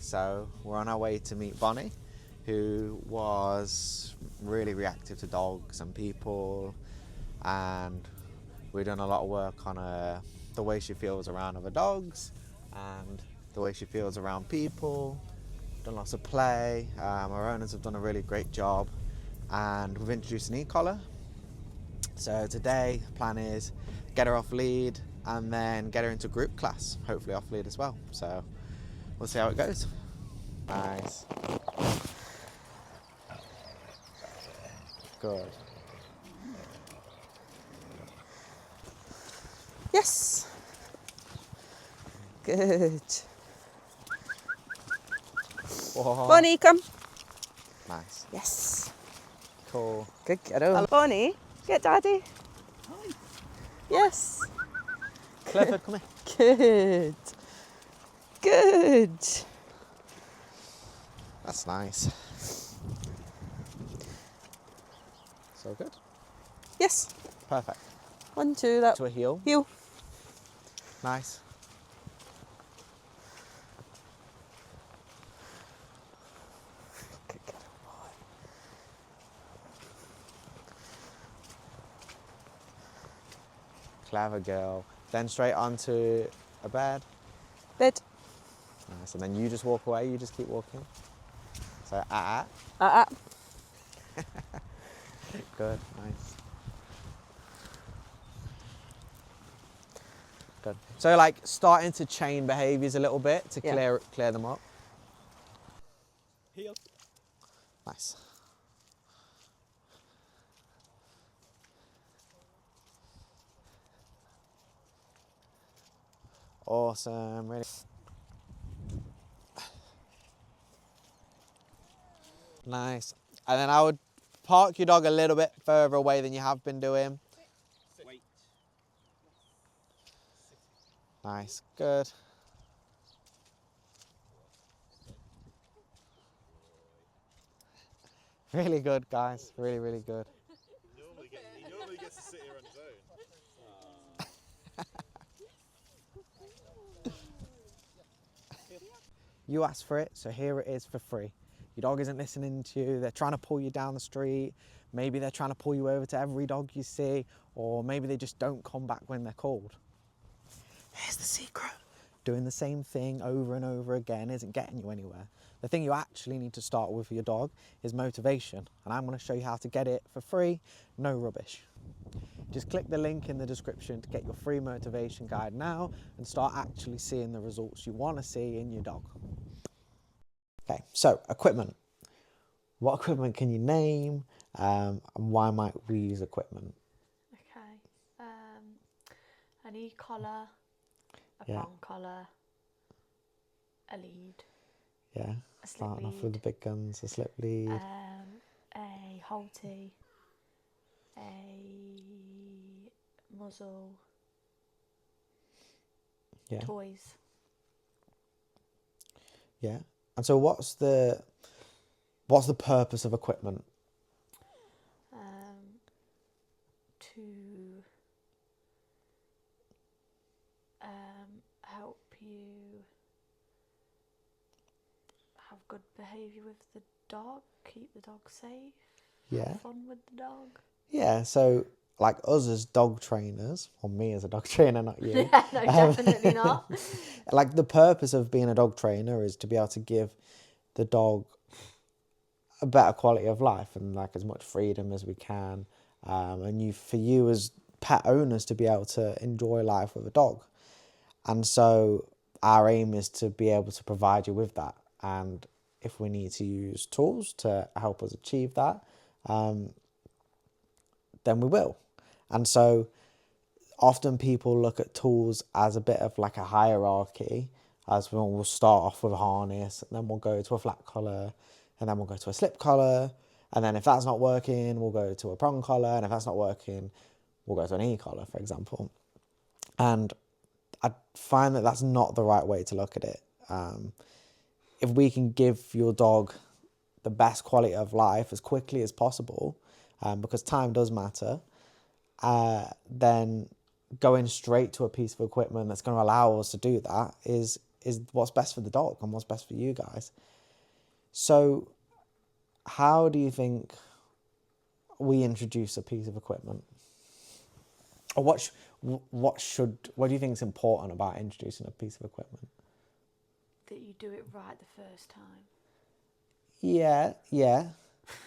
So we're on our way to meet Bonnie, who was really reactive to dogs and people, and we've done a lot of work on the way she feels around other dogs and the way she feels around people. Done lots of play. Our owners have done a really great job, and we've introduced an e-collar. So today the plan is get her off lead and then get her into group class, hopefully off lead as well. So we'll see how it goes. Nice. Good. Yes. Good. Whoa. Bonnie, come. Nice. Yes. Cool. Good kiddo. Bonnie, get daddy. Hi. Yes. Clifford, come here. Good. Good. That's nice. So good. Yes. Perfect. 1, 2, that. To a heel. Heel. Nice. Good kiddo boy. Clever girl. Then straight onto a bed. Bed. Nice. And then you just walk away. You just keep walking. So Good. Nice. Good. So like starting to chain behaviours a little bit to Yeah. clear them up. Heel. Nice. Awesome. Really. Nice. And then I would park your dog a little bit further away than you have been doing. Wait. Nice. Good. Really good, guys. Really, really good. He normally gets to sit here on his own. You asked for it, so here it is for free. Your dog isn't listening to you. They're trying to pull you down the street. Maybe they're trying to pull you over to every dog you see, or maybe they just don't come back when they're called. Here's the secret. Doing the same thing over and over again isn't getting you anywhere. The thing you actually need to start with for your dog is motivation, and I'm going to show you how to get it for free, no rubbish. Just click the link in the description to get your free motivation guide now and start actually seeing the results you want to see in your dog. Okay, so equipment. What equipment can you name, and why might we use equipment? Okay, an e-collar, a Yeah. prong collar, a lead, Yeah, a slip starting off lead, with the big guns, a slip lead. a halty, a muzzle, Yeah, toys. yeah. And so what's the purpose of equipment? To help you have good behaviour with the dog, keep the dog safe, Yeah. have fun with the dog. Yeah, so like us as dog trainers, or me as a dog trainer, not you. No, definitely not. Like the purpose of being a dog trainer is to be able to give the dog a better quality of life and like as much freedom as we can, and for you as pet owners to be able to enjoy life with a dog. And so our aim is to be able to provide you with that, and if we need to use tools to help us achieve that, then we will. And so often people look at tools as a bit of like a hierarchy, as we'll start off with a harness, and then we'll go to a flat collar, and then we'll go to a slip collar, and then if that's not working, we'll go to a prong collar, and if that's not working, we'll go to an e-collar, for example. And I find that that's not the right way to look at it. If we can give your dog the best quality of life as quickly as possible, because time does matter, then going straight to a piece of equipment that's going to allow us to do that is is what's best for the dog and what's best for you guys. So how do you think we introduce a piece of equipment? Or what do you think is important about introducing a piece of equipment? That you do it right the first time. Yeah.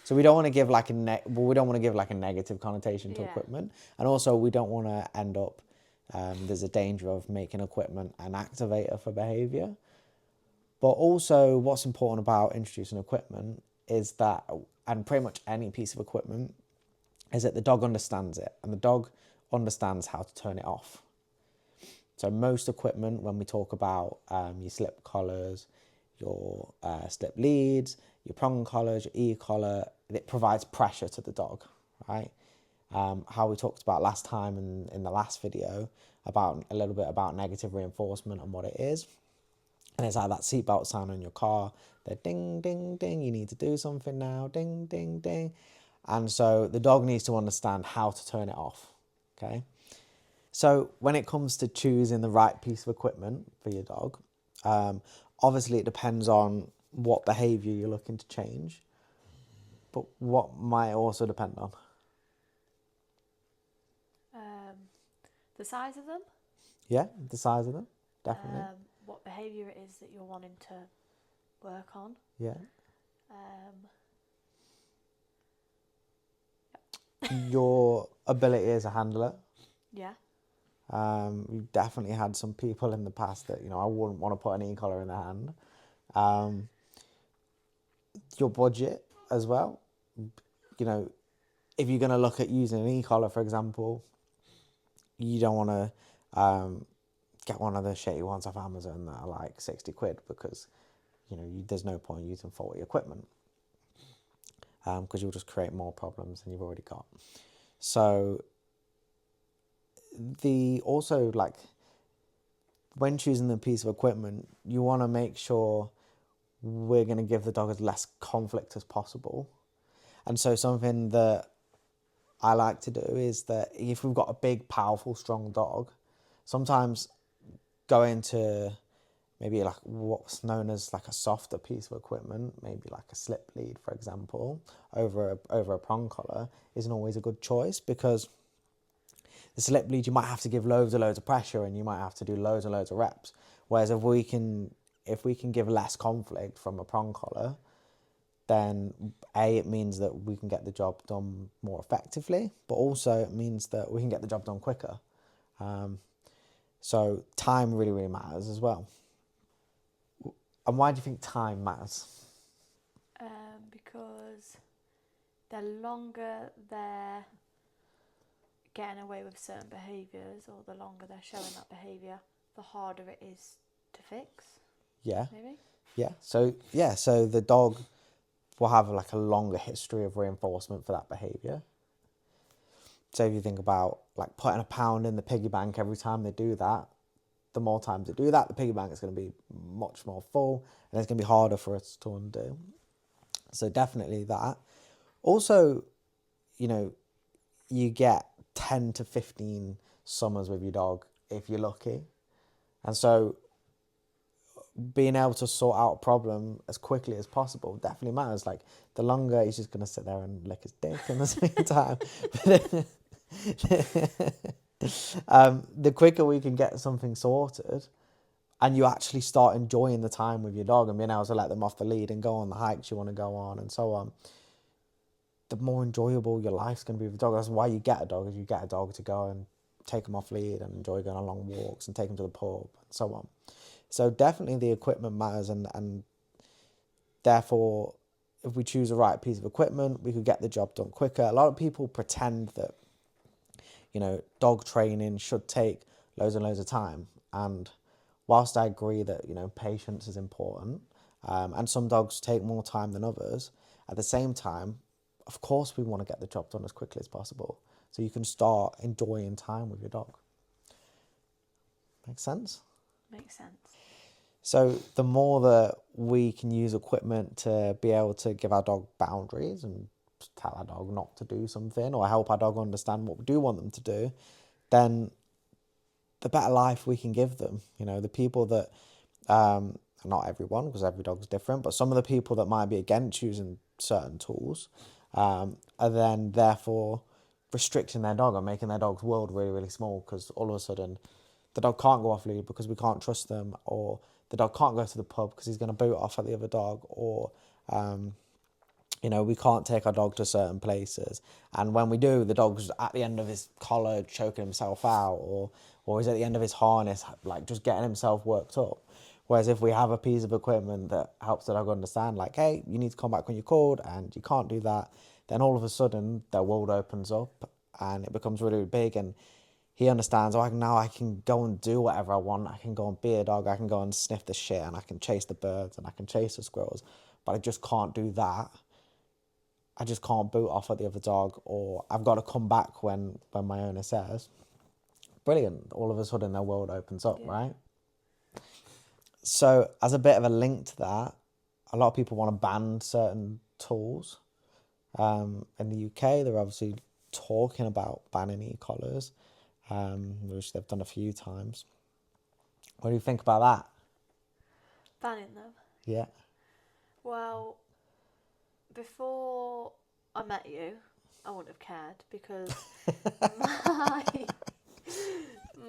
So we don't want to give like a negative connotation to Yeah. equipment, and also we don't want to end up. There's a danger of making equipment an activator for behaviour. But also, what's important about introducing equipment is that, and pretty much any piece of equipment, is that the dog understands it, and the dog understands how to turn it off. So most equipment, when we talk about your slip collars, your slip leads, your prong collars, your e-collar, it provides pressure to the dog, right? How we talked about last time in the last video about a little bit about negative reinforcement and what it is. And it's like that seatbelt sound in your car, the ding, ding, ding, you need to do something now, ding, ding, ding. And so the dog needs to understand how to turn it off, okay? So when it comes to choosing the right piece of equipment for your dog, obviously it depends on what behaviour you're looking to change, but what might also depend on? The size of them. Yeah, the size of them, definitely. What behaviour it is that you're wanting to work on. Yeah. Um, Your ability as a handler. yeah. We've definitely had some people in the past that, I wouldn't want to put an e-collar in their hand. Your budget as well. If you're going to look at using an e-collar, for example, you don't want to get one of the shitty ones off Amazon that are like 60 quid because, there's no point using faulty equipment because you'll just create more problems than you've already got. So when choosing the piece of equipment, you want to make sure we're going to give the dog as less conflict as possible. And so something that I like to do is that if we've got a big, powerful, strong dog, sometimes going to maybe like what's known as like a softer piece of equipment, maybe like a slip lead, for example, over a prong collar isn't always a good choice, because the slip lead, you might have to give loads and loads of pressure and you might have to do loads and loads of reps. Whereas if we can give less conflict from a prong collar, then it means that we can get the job done more effectively, but also it means that we can get the job done quicker. So time really, really matters as well. And why do you think time matters? Because the longer they're getting away with certain behaviours, or the longer they're showing that behaviour, the harder it is to fix. Yeah. Maybe? Yeah. So the dog will have like a longer history of reinforcement for that behaviour. So if you think about like putting a pound in the piggy bank every time they do that, the more times they do that, the piggy bank is going to be much more full and it's going to be harder for us to undo. So definitely that. Also, you get 10 to 15 summers with your dog if you're lucky. And so being able to sort out a problem as quickly as possible definitely matters. Like the longer, he's just going to sit there and lick his dick in the same time. The quicker we can get something sorted and you actually start enjoying the time with your dog and being able to let them off the lead and go on the hikes you want to go on and so on, the more enjoyable your life's going to be with the dog. That's why you get a dog, is you get a dog to go and take them off lead and enjoy going on long walks and take them to the pub and so on. So definitely the equipment matters, and therefore if we choose the right piece of equipment, we could get the job done quicker. A lot of people pretend that, dog training should take loads and loads of time. And whilst I agree that, patience is important, and some dogs take more time than others, at the same time, of course we want to get the job done as quickly as possible so you can start enjoying time with your dog. Make sense? Makes sense. So the more that we can use equipment to be able to give our dog boundaries and tell our dog not to do something or help our dog understand what we do want them to do, then the better life we can give them. The people that Not everyone, because every dog's different, but some of the people that might be against using certain tools are then therefore restricting their dog and making their dog's world really, really small, because all of a sudden the dog can't go off lead because we can't trust them, or the dog can't go to the pub because he's going to boot off at the other dog, or we can't take our dog to certain places, and when we do, the dog's at the end of his collar choking himself out, or he's at the end of his harness like just getting himself worked up. Whereas if we have a piece of equipment that helps the dog understand, like, hey, you need to come back when you're called and you can't do that, then all of a sudden their world opens up and it becomes really big, and he understands, now I can go and do whatever I want. I can go and be a dog. I can go and sniff the shit, and I can chase the birds, and I can chase the squirrels, but I just can't do that. I just can't boot off at the other dog, or I've got to come back when my owner says. Brilliant. All of a sudden their world opens up, right? So as a bit of a link to that, a lot of people want to ban certain tools. In the UK, they're obviously talking about banning e-collars, which they've done a few times. What do you think about that? Banning them? Yeah. Well, before I met you, I wouldn't have cared, because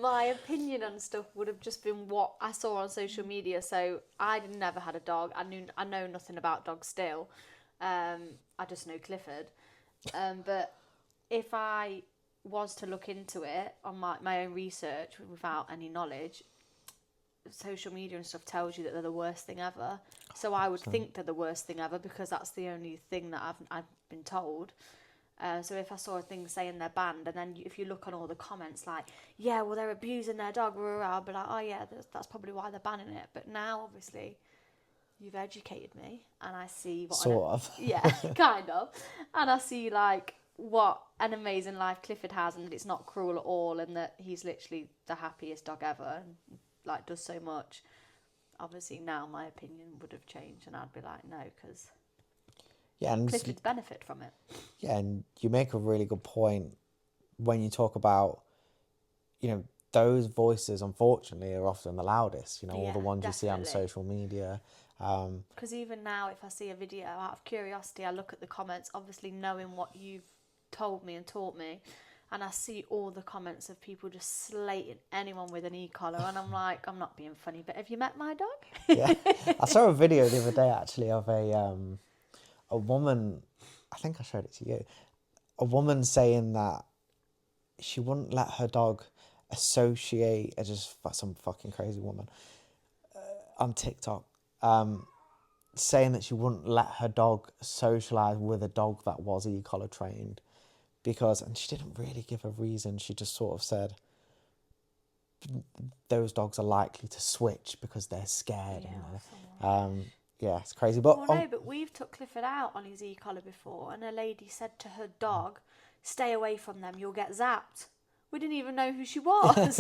my opinion on stuff would have just been what I saw on social media. So I never had a dog. I know nothing about dogs still. I just know Clifford. But if I was to look into it on my own research without any knowledge, social media and stuff tells you that they're the worst thing ever. So I would think they're the worst thing ever, because that's the only thing that I've been told. So if I saw a thing saying they're banned, and then if you look on all the comments like, yeah, well, they're abusing their dog, I'll be like, oh yeah, that's probably why they're banning it. But now, obviously, you've educated me, and I see what... Sort of. Yeah, kind of. And I see, like, what an amazing life Clifford has, and that it's not cruel at all, and that he's literally the happiest dog ever, and, like, does so much. Obviously, now my opinion would have changed, and I'd be like, no, because... Yeah, and Clifford's benefit from it. Yeah, and you make a really good point when you talk about, those voices, unfortunately, are often the loudest, all the ones you see on social media. Because even now, if I see a video, out of curiosity, I look at the comments, obviously knowing what you've told me and taught me, and I see all the comments of people just slating anyone with an e-collar, and I'm like, I'm not being funny, but have you met my dog? Yeah, I saw a video the other day, actually, of a woman, I think I showed it to you, a woman saying that she wouldn't let her dog associate, just some fucking crazy woman on TikTok, saying that she wouldn't let her dog socialise with a dog that was e-collar trained, and she didn't really give a reason, she just sort of said those dogs are likely to switch because they're scared. Yeah, it's crazy. But no, but we've took Clifford out on his e-collar before, and a lady said to her dog, stay away from them, you'll get zapped. We didn't even know who she was.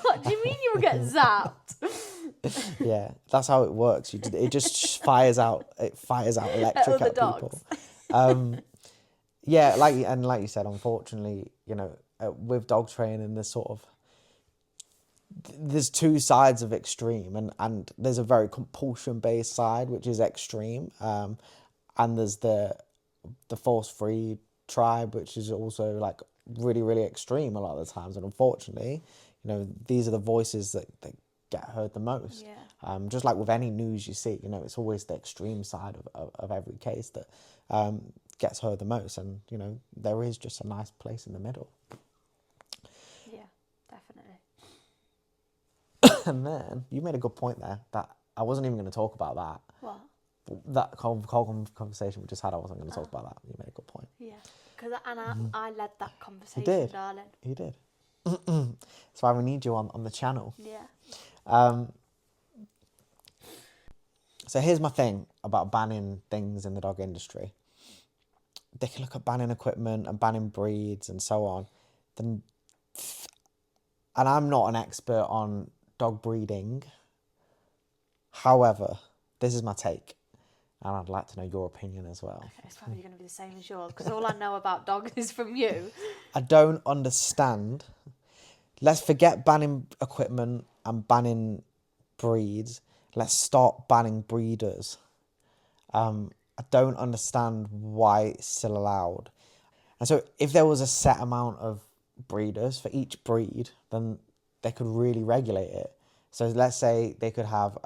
What do you mean you'll get zapped? Yeah, that's how it works. It just fires out electric at people. Yeah, like you said, unfortunately, with dog training, there's two sides of extreme, and there's a very compulsion based side, which is extreme, and there's the force free tribe, which is also like really, really extreme a lot of the times. And unfortunately, these are the voices that get heard the most. Yeah. Just like with any news you see, it's always the extreme side of every case that gets heard the most, and there is just a nice place in the middle. Yeah, definitely. And then you made a good point there that I wasn't even going to talk about that. What? That conversation we just had, I wasn't going to talk about that. You made a good point. Yeah, because I led that conversation, did. darling. You did. That's why we need you on the channel. Yeah. So here's my thing about banning things in the dog industry. They can look at banning equipment and banning breeds and so on. And I'm not an expert on dog breeding. However, this is my take, and I'd like to know your opinion as well. Okay, it's probably going to be the same as yours, because all I know about dogs is from you. I don't understand. Let's forget banning equipment and banning breeds. Let's start banning breeders. I don't understand why it's still allowed. And so if there was a set amount of breeders for each breed, then they could really regulate it. So let's say they could have,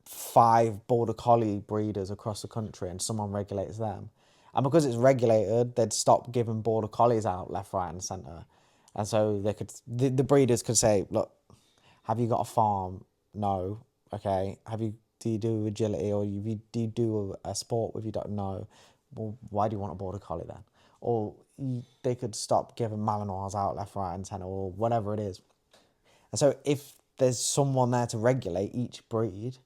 5 border collie breeders across the country and someone regulates them. And because it's regulated, they'd stop giving border collies out left, right and centre. And so they could, the breeders could say, look, have you got a farm? No. Okay. Do you do agility, or do you do a sport with your dog? No. Well, why do you want a border collie then? Or they could stop giving Malinois out left, right and centre, or whatever it is. And so if there's someone there to regulate each breed,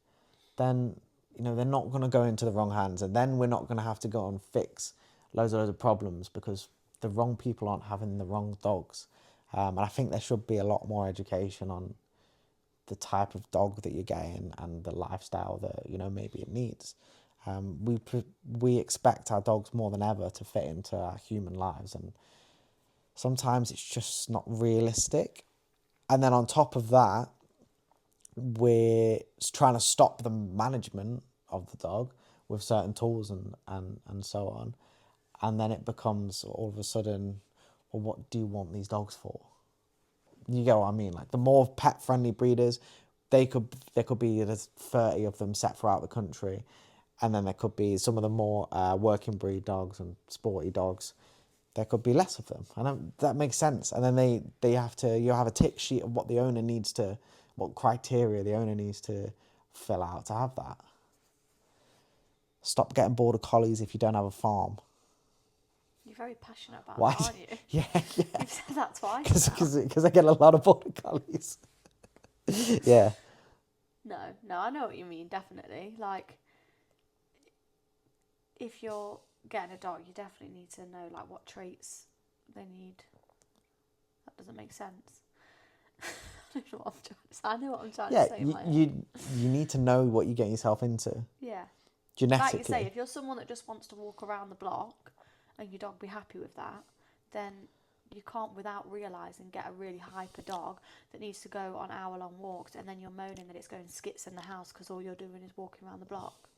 then, you know, they're not going to go into the wrong hands. And then we're not going to have to go and fix loads of problems because the wrong people aren't having the wrong dogs. And I think there should be a lot more education on the type of dog that you're getting and the lifestyle that, you know, maybe it needs. We expect our dogs more than ever to fit into our human lives, and sometimes it's just not realistic. And then on top of that, we're trying to stop the management of the dog with certain tools and so on. And then it becomes all of a sudden, well, what do you want these dogs for? You get what I mean? Like, the more pet-friendly breeders, there could be, there's 30 of them set throughout the country. And then there could be some of the more working breed dogs and sporty dogs. There could be less of them. And that makes sense. And then you have a tick sheet of what the owner needs to, what criteria the owner needs to fill out to have that. Stop getting border collies if you don't have a farm. You're very passionate about Why? that, aren't you? Yeah. You've said that twice. Because I get a lot of border collies. Yeah. No, I know what you mean, definitely. Like, if you're getting a dog, you definitely need to know, like, what traits they need. That doesn't make sense. I don't know what I'm trying to say. I know what I'm trying to say. You need to know what you're getting yourself into. Yeah. Genetically. Like you say, if you're someone that just wants to walk around the block and your dog be happy with that, then you can't, without realising, get a really hyper dog that needs to go on hour-long walks, and then you're moaning that it's going skits in the house because all you're doing is walking around the block.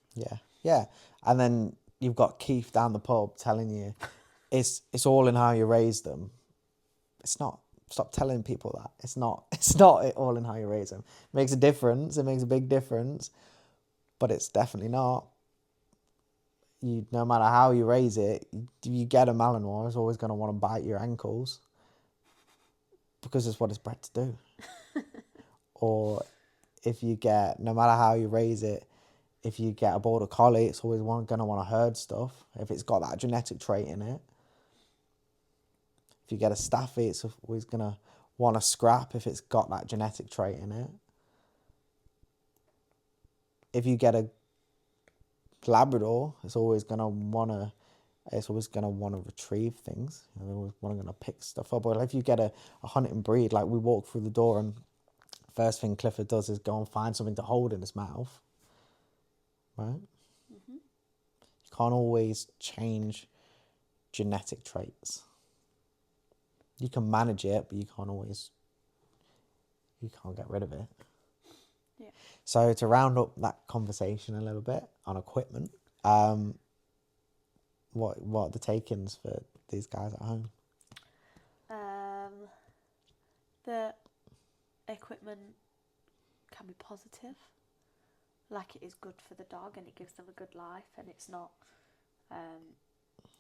Yeah. And then you've got Keith down the pub telling you it's all in how you raise them. It's not. Stop telling people that. It's not all in how you raise them. It makes a difference. It makes a big difference. But it's definitely not. No matter how you raise it, you get a Malinois, it's always going to want to bite your ankles because it's what it's bred to do. Or if you get, no matter how you raise it, if you get a border collie, it's always going to want to herd stuff if it's got that genetic trait in it. If you get a Staffy, it's always going to want to scrap if it's got that genetic trait in it. If you get a Labrador, it's always going to want to retrieve things. They're always going to pick stuff up. Or if you get a hunting breed, like we walk through the door and first thing Clifford does is go and find something to hold in his mouth. Right? Mm-hmm. You can't always change genetic traits. You can manage it, but you can't get rid of it. Yeah. So to round up that conversation a little bit on equipment, what are the take-ins for these guys at home? The equipment can be positive, like it is good for the dog and it gives them a good life, and it's not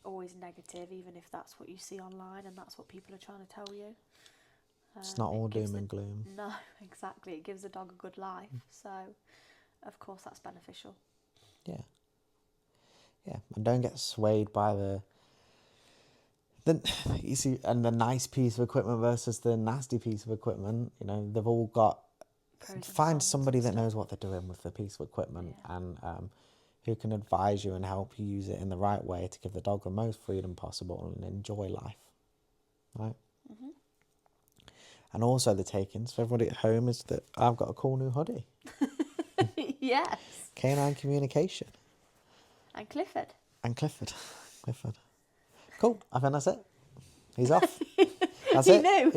always negative, even if that's what you see online and that's what people are trying to tell you. It's not all doom and gloom. No, exactly. It gives the dog a good life, so of course that's beneficial. Yeah, and don't get swayed by the nice piece of equipment versus the nasty piece of equipment. You know, they've all got. Find somebody that knows what they're doing with the piece of equipment, and who can advise you and help you use it in the right way to give the dog the most freedom possible and enjoy life, right? Mm-hmm. And also the take-ins for everybody at home is that I've got a cool new hoodie. Yes. Canine Communication. And Clifford. Clifford. Cool. I think that's it. He's off. That's He it. knew.